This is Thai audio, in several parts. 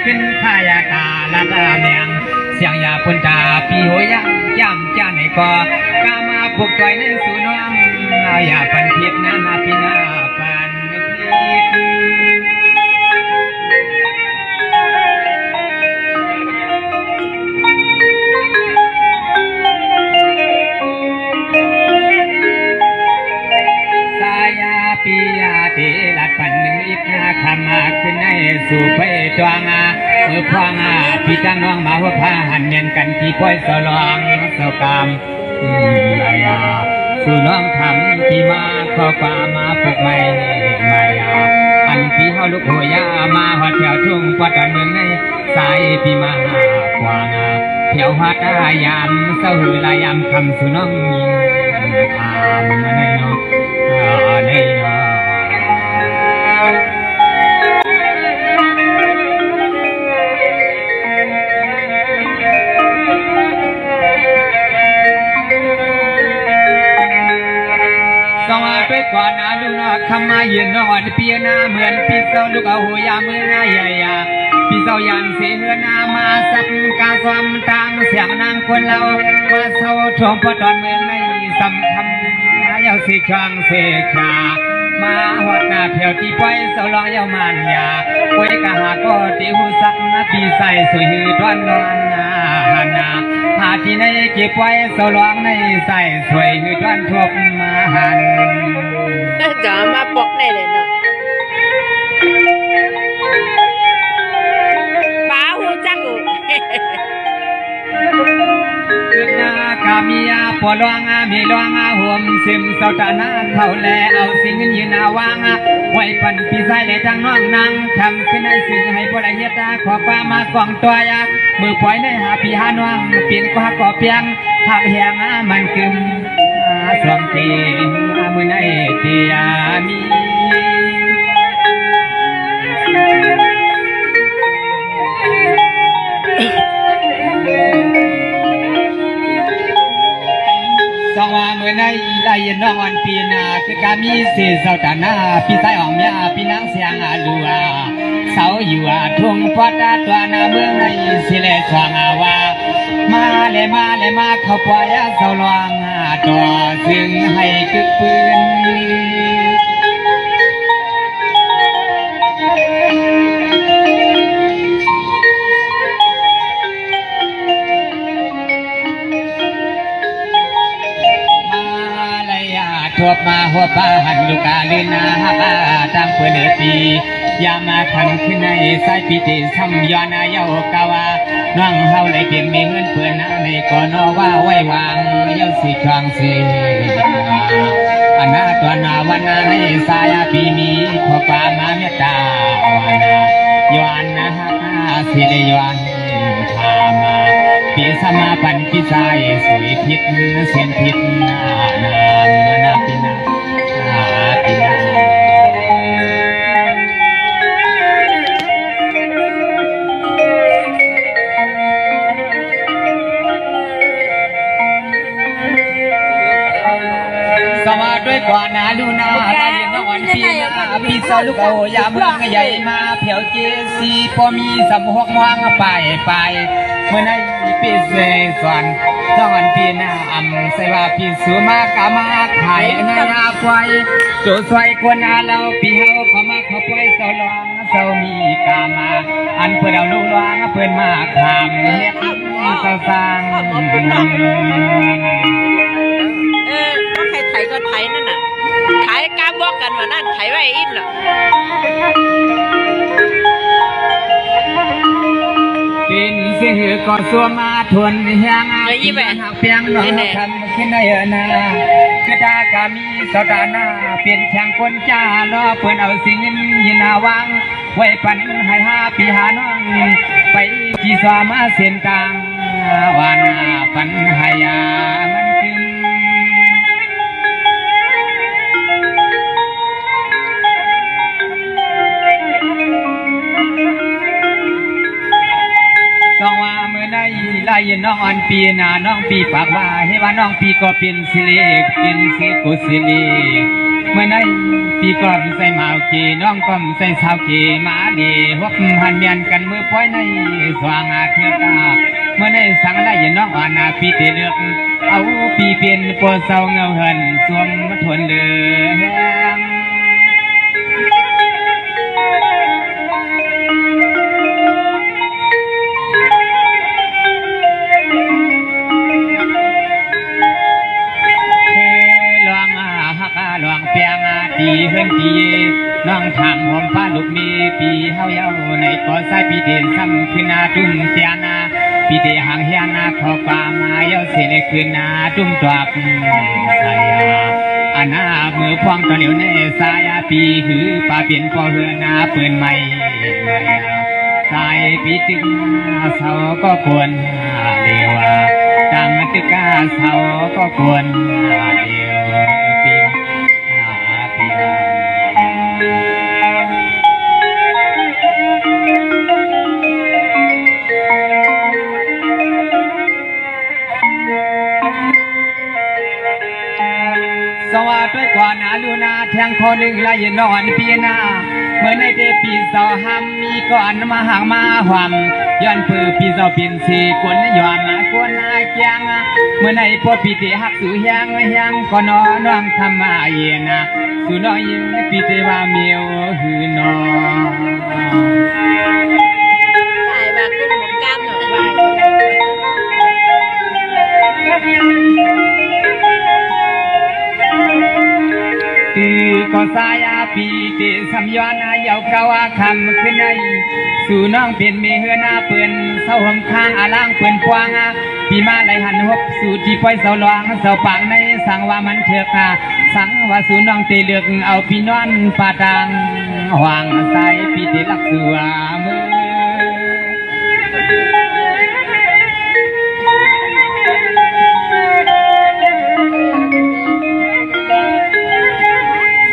ขึ้นขายากาละตาเมียงเสียงยาปุ่นตาปีหัวยย่ำจ้าในก่อกามาผูกใจในสู่น้องอย่าปันผิดนะมาพี่นาปันผิดปียาเทลัดปันหนึ่งอีกนาคำมาขึ้นในสู่ไปจวงเมื่อพวงพี่จ้างน้องมาหัวผ้าหันเนียนกันที่พ้อยสลองเสากามสู่น้องทำที่มาข้อความมาปลุกไม่มายาอันพี่เฮาลูกหัวยามาหัวแถวทุ่งปัดเมืองในสายพี่มาหากวางแถวหัดยามเศร้าหือลายามคำสู่น้องยิงทำในน้องในน้องสวัสดีกว่านาลูกน้องคำมาเย็นนอนเปียนาเหมือนพี่เจ้าลูกเอาหัวยามือง่ายใหญ่พี่เจ้ายันสีเฮือนามาสับกาสวมตังเสียงนางคนเรามาเศร้าทวงพอตอนเมืองในสัมคำเยาสีช่างเสกามาหอดหน้าเพียวที่ป้อยเสาลองเยามันยาป้อยกะหาก็ติหูสักนาปีใส่สวยหือทวนนอนนาหาที่ในเก็บไว้เสาลองในใส่สวยหือทวนทบมาหันจะมาปอกได้เลยเนาะป้าหูจักกูนากามีอาปอลวงมีลวงห่วมซิมเสาตานาเขาแลเอาสิ่งเงินยืนวางไว้ปันปีใส่เลยทางน้องนางทำขึ้นให้สิ่งให้พอได้เฮ็ดขอป้ามากองตัวยามือปล่อยในหาปีหาน้องเปลี่ยนกว่าก่อเพียงหักแหงมันกึมสวมตีมือในเตียมีสองว่าเมื่อในลายน้องวันปีนาคือกามีเสียเสาตานาพี่ใต้อ่องเมียพี่นางเสียงลัวเสาอยู่ทุ่งพอดตัวนาเมืองในสิเลสวางว่ามาเลยมาเขาปล่อยเสาลวงต่อซึ่งให้กึกปืนทบมาหัวป้าหันลูกาลืนนาฮักตามเพื่อนปียามาทันขึ้นในสายปีติซ้ำย้อนเยากาวาน้องเฮาเลยเพียงมีเงินเพื่อนในก่อนว่าไว้วางเยาสีคลางเสียอันนาตัวนาวันนาในสายปีมีขอป้ามาเมตตาวานาย้อนนะฮักสิได้ย้อนทามาปีสมาปันปีใจสวยพิษเสียนพิษนาปีนาปีนาสวัสดีกว่านาลูนาได้ยินน้องวันปีนาพี่สาวลูกเอายาเมืองใหญ่มาเผียวเจสีพอมีสำหกมวงไปเมื่อในปีเสส่วนน้องวันปีนาอำใส่ว่าพี่สูมากามาขายนาควายโจสวยกว่านาเราพี่เฮาพมาเขาปล่อยเสาลองเสามีกามาอันเพื่อเอาลูกลวงเพื่อนมาขามเฮ็ดเสาสร้างก็ใครไถก็ไถนั่นน่ะไถกาบอกกันว่านั่นไถไว้อินน่ะกินเสือก็สวมมาทวนเฮียงหักเพียงน้องทำขึ้นในนากระดากามีสตานาเปลี่ยนแข่งคนจ้าล้อเปิดเอาสิ่งยินาวางไว้ปันให้5 ปีหาน้องไปจีสวามาเส้นต่างวานาปันหายามันจึงสองว่าเมื่อได้ไล่น้องอ่อนปีนาน้องปีปากว่าให้ว่าน้องปีก็เป็นสิริเป็นสิกุสิริ เมื่อในปีก่อนใส่หมาวเกน้องก้อมใส่สาวเกมาดีหกหันเมียนกันมือป้อยในสว่างอาเทือกาเมื่อในสังไล่น้องอ่านาปีเตเลือกเอาปีเปลี่ยนปวดเศร้าเงาเหินสวมมาทนเดือง หลวงเปียงตีเฮือนตีน้องถามหอมฟ้าลูกมีปีเฮาเย้าในก่อสายปีเด่นซ้ำขึ้นนาตุ้มเตียนาปีเดหางเฮียนาขอป่ามาเย้าเสียในคืนนาตุ้มตวักสายอาณามือพวงตอนเหลียวในสายปีหือป่าเปลี่ยนพอเฮือนาปืนใหม่สายปีจึงเสาก็ควรเดียวตามตึกาเสาก็ควรเดียวปีสวัสดีกว่านาลูนาแทงคอหนึ่งลายนอนปีนาเมื่อในเดปีเสาหำมีก่อนมาหางมาหวำย้อนปือปีเสาปีนสีกวนยอมมากวนนาเกียงเมื่อในพวกปีเตหักสู่แหงก็นอนน้องทำมาเย็นสู่น้อยยิงปีเตว่าเมียวหือนอใส่บากุ้งหมกกามหน่อยก็สายปีเตสัมยอนเยาวกาวคำขึ้นในสู่น้องเป็นเมเฮือนาเปืนเสาหงข้างอาล่างเปืนพวงปีมาไหลหันหกสู่ที่ปล่อยเสาหลวงเสาปางในสังว่ามันเถือกสังว่าสู่น้องเตเลือกเอาพี่นอนป่าตังหวางสายปีเตลักสัวมือ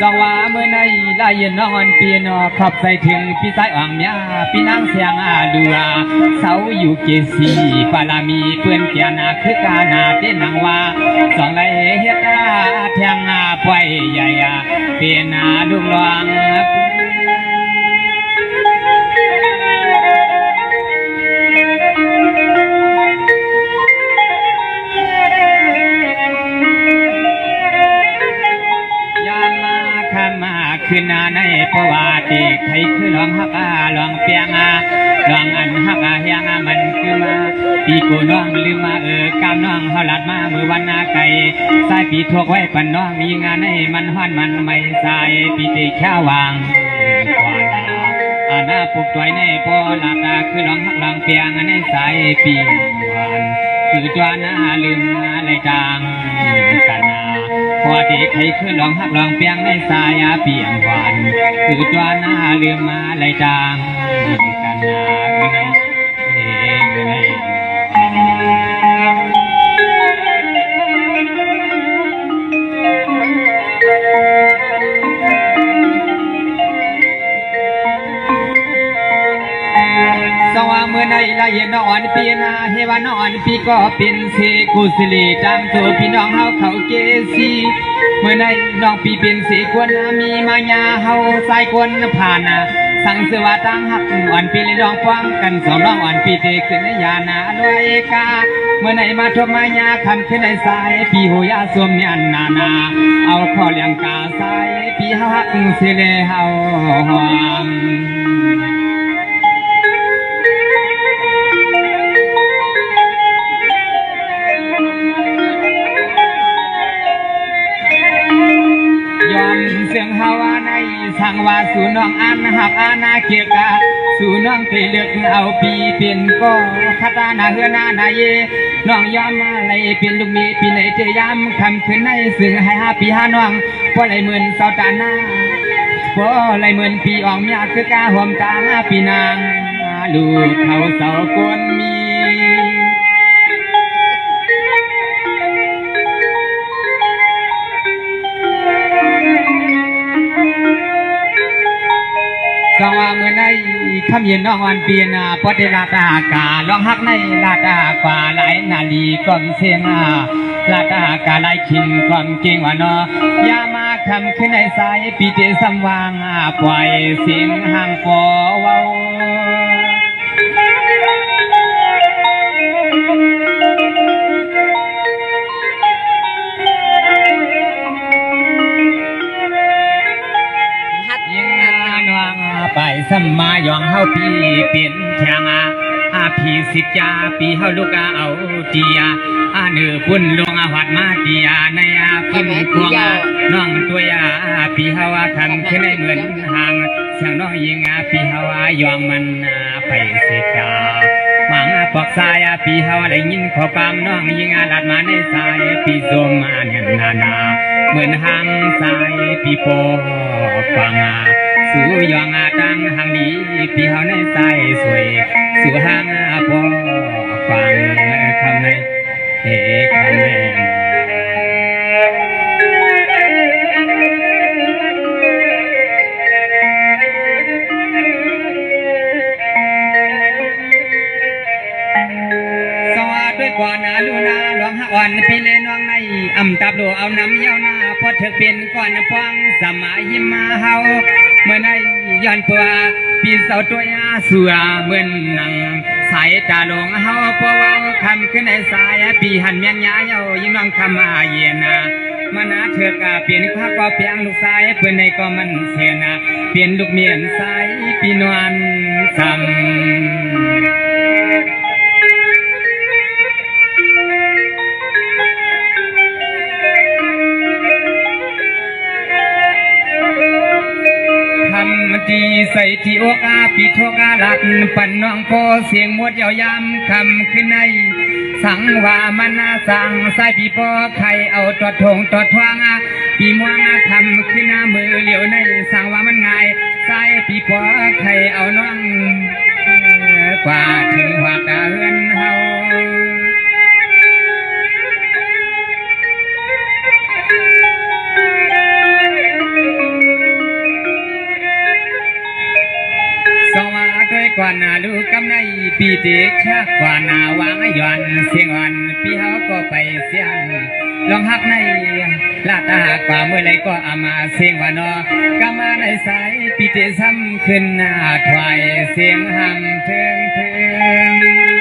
สว่าเมื่อในลายนอนเปียนอขอบใส่ถึงพี่สายอ่างเมียพี่นางเสียงดัวเสาอยู่เกศีปาลามีเพื่อนเกียนาคือกานาเต้นนางว่าสองไรเฮ็ดเทียงปล่อยใหญ่เปียนาลุงหลวงขึ้นในประวัติไทยคือหลวงฮักหลวงเปียงหลวงอันฮักเฮียงมันคือมาปีกูน้องลืมมากามน้องเฮาหลัดมามือวันนาไก่สายปีทวกไว้ปันน้องมีงานให้มันฮ้อนมันไม่สายปีเตะข้าวางกว่าอาณาปลุกตัวในปอลาตาคือหลวงฮักหลวงเปียงในสายปีวันคือตัวนาลืมอะไรต่างกันพอดีใครขึ้นลองหักลองเปียงในสายเปียงหวานคือตัวหน้าลืมมาเลยจางกันนาสว่าเมื่อในลายนอนปีนาเฮวานอนปีก็เป็นเสกุสลีจังตัวพี่น้องเฮาเขาเกสีเมื่อในน้องปีเป็นเสกวนมีมายาเฮาสายกวนผ่านสังเสวาตังหักอ่อนปีเลยร้องฟังกันสองร้องอ่อนปีเตขึ้นในยานาลอยกาเมื่อในมาทบมายาคำขึ้นในสายปีโหยาสวมเนียนนาเอาข้อเลี้ยงกาสายปีเฮาหักเสเลเฮาหอมเสียงฮาวาในสังว่าสู่น้องอันหักอาณาเกียกะสู่น้องเตเลือกเอาปีเป็นก็คาตานาเฮือนานาเยน้องยอมมาเลยเป็นลูกมีปีไหนเจยามคำคืนในสื่อให้ปีหาน้องพอไหลหมื่นเสาตาหน้าพอไหลหมื่นปีอ่องมีคือกาหอมตาปีนางลูกเขาเสากวนมีสว่าเมื่อในคำเย็นน้องวันเปียนาปฏิราตากาลองหักในลาตากว่าหลายนาลีก่อมเสียงลาตากาหลายขิงก่อมเก่งว่านอยามา ทำขึ้นในสายปีเตสัมวางปล่อยเสียงห่างปอเว้ายิงนวงไปสัมมายองเฮาปีเปลี่ยนแทงพีสิบจาปีเฮาลูกเอาเตียเนื้อพุ่นลงหัดมาเตียในพุ่นควงน้องตัวยาปีเฮาทำขึ้นในเหมือนห่างเสียงน้องยิงปีเฮายองมันไปเสียจามังปอกสายปีเฮาได้ยินขอกำน้องยิงลัดมาในสายปีโซมาเนี่ยนาเหมือนห่างสายปีโปฟังสู่ยองตั้งห่างนี้ปีเฮาในสายสวยสู่ห่างพอฟังคำในคำในกว่านาลูนาหลวงอ่อนพี่เลน้องในอำตับโลเอาน้ำเย้าหน้าพอเธอเป็นก่อนฟังสมัยยิ้มมาเฮาเมื่อในย้อนเพื่อปีเสาตัวยาเสือเหมือนหนังสายตาลงเฮาเพราะว่าคำขึ้นในสายปีหันเมียนยาเย้ายิ้มน้องคำเย็นมานาเธอกาเปลี่ยนข้าก็เพียงลูกสายเพื่อนในก็มันเสียนะเปลี่ยนลูกเมียนสายปีนวลซ้ำดีใส่ที่อกปีทกหลัดปั่นน้องโปเสียงมดยาวยำคำขึ้นในสังว่ามันนาสั่งใส่ปีปอไข่เอาตอดทงตอดทวงปีม่วงคำขึ้นหน้ามือเหลียวในสั่งว่ามันง่ายใส่ปีปอไข่เอาน้องกว่าถึงหัวตาเฮือนเฮากว่านาลูกกำในปีเด็กชากว่านา วางย้อนเสียงอ่อนพี่เฮาก็ไปเสียงลองหักในลาตาหากว่าเมื่อไรก็อามาเสียงว่านอกำมาในสายปีเตซ้ำขึ้นหน้าถวายเสียงหำเทิงเทิง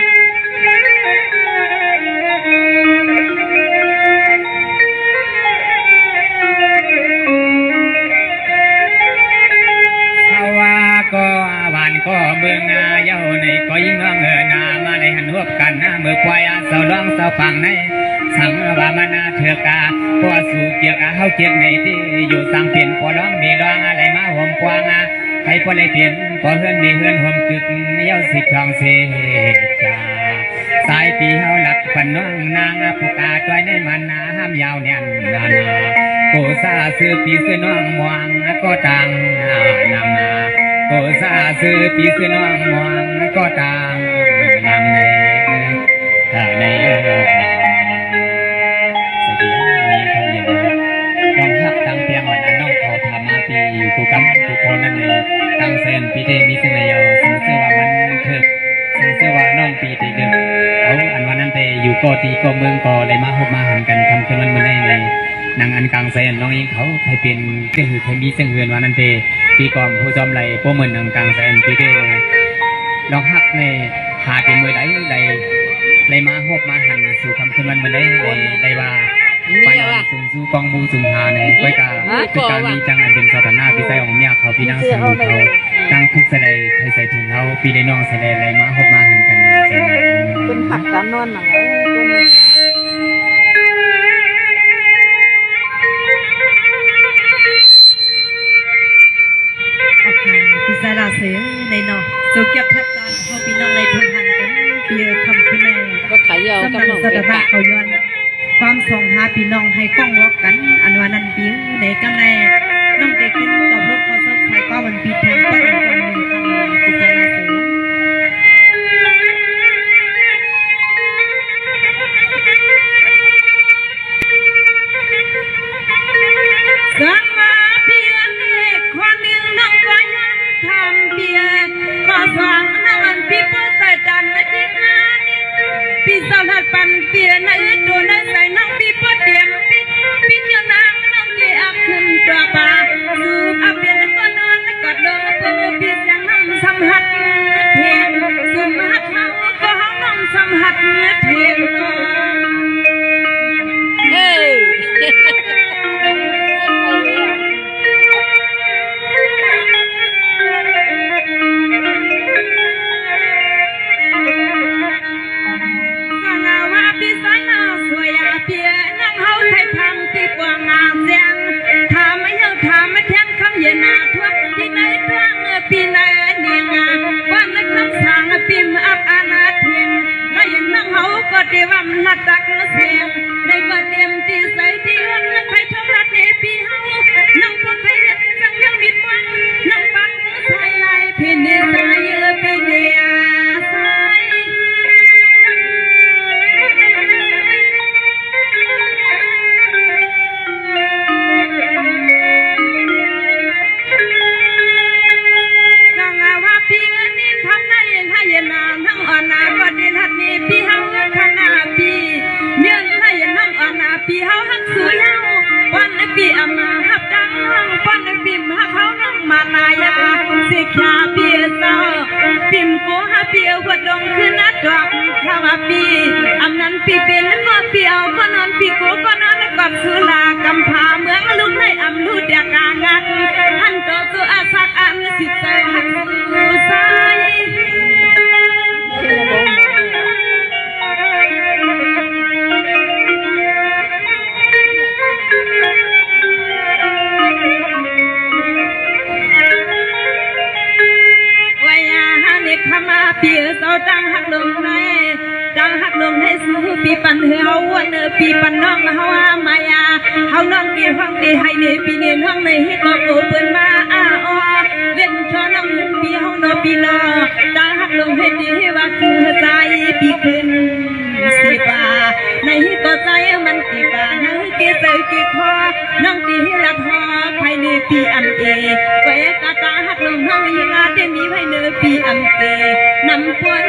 ก็หวานก็เมืองเย้าในก็ยิ่งน้องนามาในหันหัวกันเมื่อควายเสาร้องเสาฟังในสังว่ามานาเถือกาพอสู่เกียกเฮาเกียกในที่อยู่สังเปลี่ยนพอร้องมีร้องอะไรมาห่มกวางให้พอเลยเปลี่ยนพอเฮือนมีเฮือนห่มกึกเย้าสิคลองเสจาสายปีเฮาหลับปันน้องนางผู้กาตัวในมันนาห้ามยาวเนี่ยนาโกซาซื้อปีซื้อน้องมวงก็ต่างนำโกซาซื้อปีซื้อน้องมวงก็ต่างนำในสติมีคำเย็นต้องหักตั้งเพียงอ่อนน้องเขาทำมาปีอยู่กูกับทุกคนนั่นเองตั้งเซนปีเตมีซึ่งในยาวซึ่งเสื้อว่ามันเถิดซึ่งเสื้อว่าน้องปีเตเดือเอาอันวันนั้นเตอยู่ก็ตีก็เมืองก็เลยมาหบมาหันกันคำขึ้นมันได้ในนางอันกลางแสนน้องเองเขาใครเป็นเจ้าหือใครมีเส้นเฮือนวันนั้นเตปีก่อนผู้จอมไหลพวกเหมือนนางกลางแสนปีเตลองหักในหาเป็นมือไหลเลยมาหบมาหันสู่คำขึ้นมันได้ว่าปันสูงสู้กองมูสูงหาในก้อยกาเป็นการมีจังอันเป็นสถานะพิเศษของเมียเขาพี่นางสมุนเขาตั้งทุกแสดงไทยใส่ถึงเขาปีในน้องแสดงเลยมาหบมาหันกันเป็นผักตามนอนหนังพิซซ่าลาเสือในนอกสุกี้พับตอนเขาพี่น้องในทางหันกันเปียคำขึ้นในก็ขายยาวกำลังสถานะเขาย้อนความส่งหาพี่น้องให้ก้องวอกกันอันว่านั้นปิ้วในกำไรน้องเด็กขึ้นตบลูกเขาสักใครก็มันปีแทงก็เป็นคนหนึ่งคำพิซซ่าลาเสือสังมาเพียงเล็กคนหนึ่งน้องก็ยังทำเพียงก็สั่งนั่งพี่ผู้ใส่ดันที่งานพี่สาวปันเปียในตัวนั้นใส่น้องพี่ผู้เตรียมพี่จะนั่งน้องเกี่ยขึ้นตรัง เดวัมลัดตักเสียงได้ก็เตรียมที่ใส่ที่รักใครทำรัดเนปีเฮานั่งพวกใครเห็นจังเรื่องบิดวันนั่งปักใส่ลายเพนเนสายเพนเนียสายสังอาว่าพี่เงินนี่ทำได้ยังให้ยนาทั้งอ่อนนาก็ดีทัดนี้พี่เฮาขนาพี่เมียนให้ยังนั่งอ่อนนาพี่เฮาหักสวยเฮาวันปีอามาหับดังวันปีมาเขานั่งมานายาสิขยาเปียเจ้าปิมโกหาเปียวัดดงขึ้นนัดดอกข้าวปีอำนั้นปีเป็นก็ปีเอาก็นอนปีโกก็นอนกับสุลากำพาเมืองลุกในอำลูดยากางักท่านโตสุอาสักอันสิเตหักสุสายขมาเปียเจ้าจังหักลงในจังหักลงให้สู้ปีปันเฮาวันเนอปีปันน้องเฮามายาเฮาน้องกี่ห้องตีให้เนปีเนน้องในให้ก็โกเปิ้นมาอ้าอ้อเล่นชอน้องปีห้องนอปีนอจังหักลงให้ดีว่าคือใจปีขึ้นสิบาในให้ก็ใจมันสิบาในเกเตกี่คอน้องตีละทอภายในปีอันเอไว้กะตาหักลงเฮายังอาเดมีภายในปีอันเอนำพวน